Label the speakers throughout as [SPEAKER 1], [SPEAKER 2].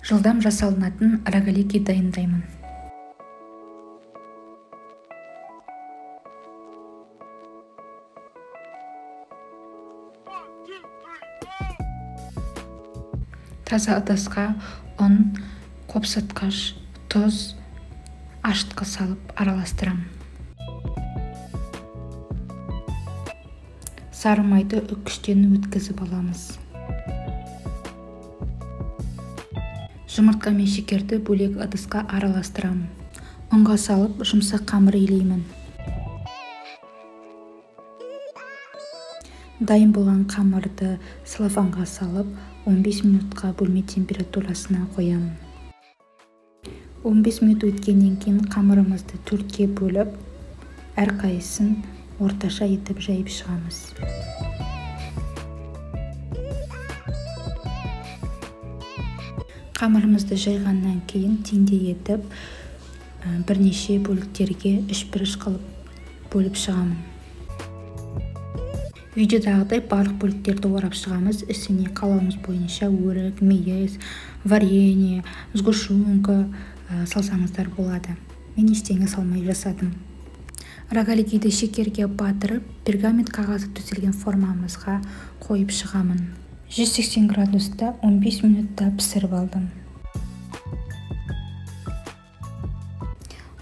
[SPEAKER 1] Жылдам жасалынатын рогалики дайындаймын. Таза ыдысқа ұн, қопсытқыш, тұз, ашытқы салып араластырам. Сары майды үккіштен өткізіп аламыз. Жұмыртқа мен шекерді бөлек ыдысқа араластырам. Ұнға салып, жұмсақ қамыр илеймін. Дайын болған қамырды целлофанға салып, 15 минутқа бөлме температурасына қоямын. 15 минут өткеннен кейін қамырымызды 4-ке бөліп, әрқайсысын орташа етіп жайып шығамыз. Қамырымызды жайғаннан кейін теңдей етіп, бірнеше бөліктерге 3-1 қылып бөліп шығамын. Видеодағыдай барлық бөліктерді орап шығамыз. Ішіне қалауымыз бойынша өрік, мейіз, варенье, сгущенка салсаңыздар болады. Мен ештеңе салмай жасадым. Рогаликиді шекерге батырып, пергамент қағазы төселген формамызға қойып шығамын. 180 градуста 15 минутта пісіріп алдым.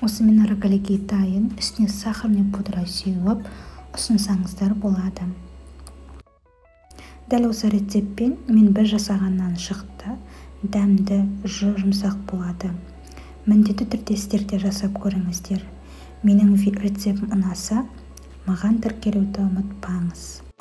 [SPEAKER 1] Осымен рогалики дайын, үстіне сахарный пудра сеуіп, ұсынсаңыздар болады. Дәл осы рецептпен мен бір жасағаннан шықты, дәмді, жұмсақ болады. Міндетті түрде сіздер де жасап көріңіздер. Менің рецептім ұнаса, маған тіркелуді ұмытпаңыз.